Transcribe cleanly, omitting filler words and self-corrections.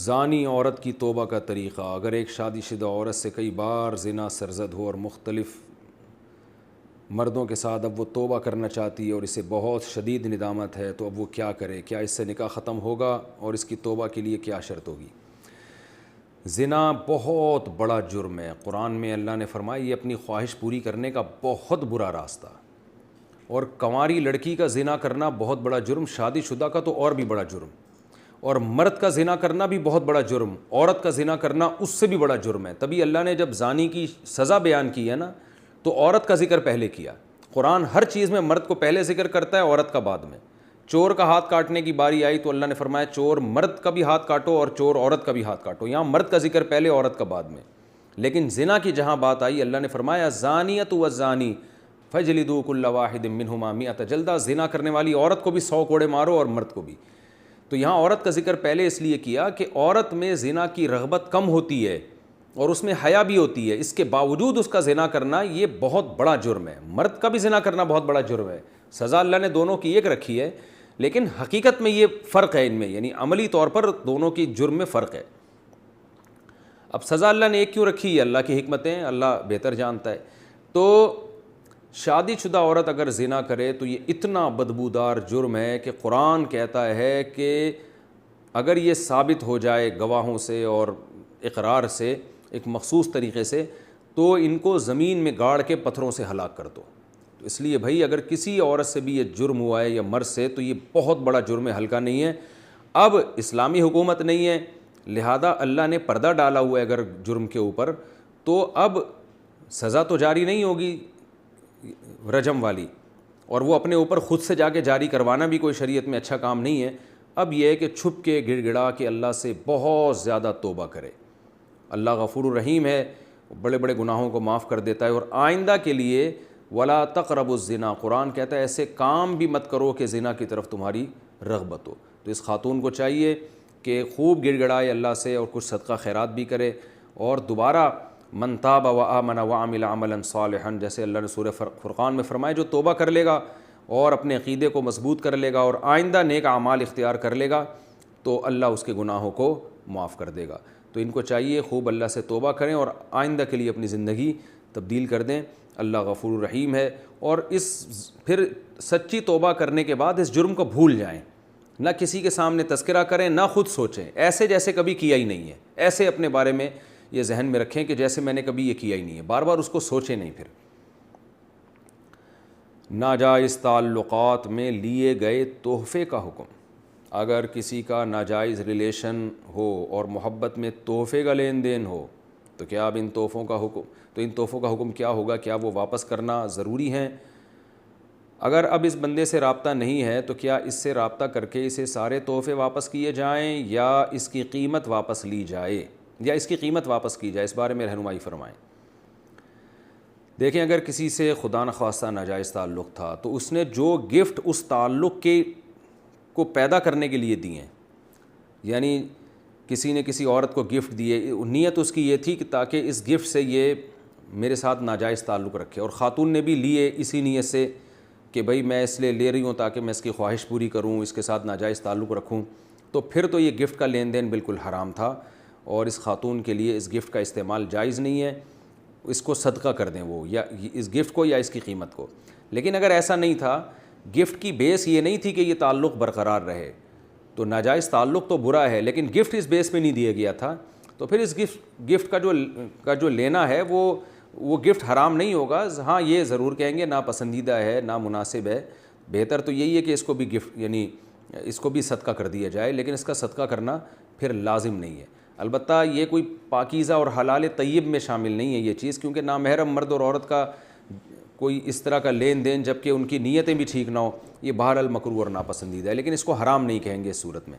زانی عورت کی توبہ کا طریقہ. اگر ایک شادی شدہ عورت سے کئی بار زنا سرزد ہو اور مختلف مردوں کے ساتھ اب وہ توبہ کرنا چاہتی ہے اور اسے بہت شدید ندامت ہے، تو اب وہ کیا کرے؟ کیا اس سے نکاح ختم ہوگا اور اس کی توبہ کے لیے کیا شرط ہوگی؟ زنا بہت بڑا جرم ہے. قرآن میں اللہ نے فرمایا یہ اپنی خواہش پوری کرنے کا بہت برا راستہ، اور کنواری لڑکی کا زنا کرنا بہت بڑا جرم، شادی شدہ کا تو اور بھی بڑا جرم، اور مرد کا زنا کرنا بھی بہت بڑا جرم، عورت کا زنا کرنا اس سے بھی بڑا جرم ہے. تبھی اللہ نے جب زانی کی سزا بیان کی ہے نا، تو عورت کا ذکر پہلے کیا. قرآن ہر چیز میں مرد کو پہلے ذکر کرتا ہے، عورت کا بعد میں. چور کا ہاتھ کاٹنے کی باری آئی تو اللہ نے فرمایا چور مرد کا بھی ہاتھ کاٹو اور چور عورت کا بھی ہاتھ کاٹو. یہاں مرد کا ذکر پہلے، عورت کا بعد میں. لیکن زنا کی جہاں بات آئی، اللہ نے فرمایا زانیۃ والزانی فجلدوا کل واحد منہما مئۃ جلدہ. زنا کرنے والی عورت کو بھی 100 کوڑے مارو اور مرد کو بھی. تو یہاں عورت کا ذکر پہلے اس لیے کیا کہ عورت میں زنا کی رغبت کم ہوتی ہے اور اس میں حیا بھی ہوتی ہے، اس کے باوجود اس کا زنا کرنا یہ بہت بڑا جرم ہے. مرد کا بھی زنا کرنا بہت بڑا جرم ہے. سزا اللہ نے دونوں کی ایک رکھی ہے، لیکن حقیقت میں یہ فرق ہے ان میں، یعنی عملی طور پر دونوں کی جرم میں فرق ہے. اب سزا اللہ نے ایک کیوں رکھی ہے؟ اللہ کی حکمتیں اللہ بہتر جانتا ہے. تو شادی شدہ عورت اگر زنا کرے تو یہ اتنا بدبودار جرم ہے کہ قرآن کہتا ہے کہ اگر یہ ثابت ہو جائے گواہوں سے اور اقرار سے ایک مخصوص طریقے سے، تو ان کو زمین میں گاڑ کے پتھروں سے ہلاک کر دو. تو اس لیے بھائی اگر کسی عورت سے بھی یہ جرم ہوا ہے یا مرد سے، تو یہ بہت بڑا جرم ہے، ہلکا نہیں ہے. اب اسلامی حکومت نہیں ہے، لہذا اللہ نے پردہ ڈالا ہوا ہے اگر جرم کے اوپر، تو اب سزا تو جاری نہیں ہوگی رجم والی، اور وہ اپنے اوپر خود سے جا کے جاری کروانا بھی کوئی شریعت میں اچھا کام نہیں ہے. اب یہ ہے کہ چھپ کے گڑ گڑا کے اللہ سے بہت زیادہ توبہ کرے. اللہ غفور الرحیم ہے، بڑے بڑے گناہوں کو معاف کر دیتا ہے. اور آئندہ کے لیے ولا تقربوا الزنا، قرآن کہتا ہے ایسے کام بھی مت کرو کہ زنا کی طرف تمہاری رغبت ہو. تو اس خاتون کو چاہیے کہ خوب گڑ گڑائے اللہ سے اور کچھ صدقہ خیرات بھی کرے، اور دوبارہ من تاب وآمن وعمل عملا صالحا، جیسے اللہ نے سورہ فرقان میں فرمایا جو توبہ کر لے گا اور اپنے عقیدے کو مضبوط کر لے گا اور آئندہ نیک اعمال اختیار کر لے گا، تو اللہ اس کے گناہوں کو معاف کر دے گا. تو ان کو چاہیے خوب اللہ سے توبہ کریں اور آئندہ کے لیے اپنی زندگی تبدیل کر دیں. اللہ غفور الرحیم ہے. اور پھر سچی توبہ کرنے کے بعد اس جرم کو بھول جائیں، نہ کسی کے سامنے تذکرہ کریں، نہ خود سوچیں ایسے جیسے کبھی کیا ہی نہیں ہے. ایسے اپنے بارے میں یہ ذہن میں رکھیں کہ جیسے میں نے کبھی یہ کیا ہی نہیں ہے، بار بار اس کو سوچیں نہیں. پھر ناجائز تعلقات میں لیے گئے تحفے کا حکم. اگر کسی کا ناجائز ریلیشن ہو اور محبت میں تحفے کا لین دین ہو، تو کیا اب ان تحفوں کا حکم کیا ہوگا؟ کیا وہ واپس کرنا ضروری ہیں؟ اگر اب اس بندے سے رابطہ نہیں ہے تو کیا اس سے رابطہ کر کے اسے سارے تحفے واپس کیے جائیں یا اس کی قیمت واپس لی جائے، یا اس کی قیمت واپس کی جائے؟ اس بارے میں رہنمائی فرمائیں. دیکھیں اگر کسی سے خدا نخواستہ ناجائز تعلق تھا تو اس نے جو گفٹ اس تعلق کو پیدا کرنے کے لیے دیے ہیں، یعنی کسی نے کسی عورت کو گفٹ دیے، نیت اس کی یہ تھی کہ تاکہ اس گفٹ سے یہ میرے ساتھ ناجائز تعلق رکھے، اور خاتون نے بھی لیے اسی نیت سے کہ بھئی میں اس لیے لے رہی ہوں تاکہ میں اس کی خواہش پوری کروں، اس کے ساتھ ناجائز تعلق رکھوں، تو پھر تو یہ گفٹ کا لین دین بالکل حرام تھا اور اس خاتون کے لیے اس گفٹ کا استعمال جائز نہیں ہے. اس کو صدقہ کر دیں وہ، یا اس گفٹ کو یا اس کی قیمت کو. لیکن اگر ایسا نہیں تھا، گفٹ کی بیس یہ نہیں تھی کہ یہ تعلق برقرار رہے، تو ناجائز تعلق تو برا ہے لیکن گفٹ اس بیس پہ نہیں دیا گیا تھا، تو پھر اس گفٹ کا جو لینا ہے وہ گفٹ حرام نہیں ہوگا. ہاں یہ ضرور کہیں گے ناپسندیدہ ہے، نامناسب ہے. بہتر تو یہی ہے کہ اس کو بھی گفٹ یعنی اس کو بھی صدقہ کر دیا جائے، لیکن اس کا صدقہ کرنا پھر لازم نہیں ہے. البتہ یہ کوئی پاکیزہ اور حلال طیب میں شامل نہیں ہے یہ چیز، کیونکہ نامحرم مرد اور عورت کا کوئی اس طرح کا لین دین جبکہ ان کی نیتیں بھی ٹھیک نہ ہو، یہ بہرحال مکروہ اور ناپسندیدہ ہے، لیکن اس کو حرام نہیں کہیں گے اس صورت میں.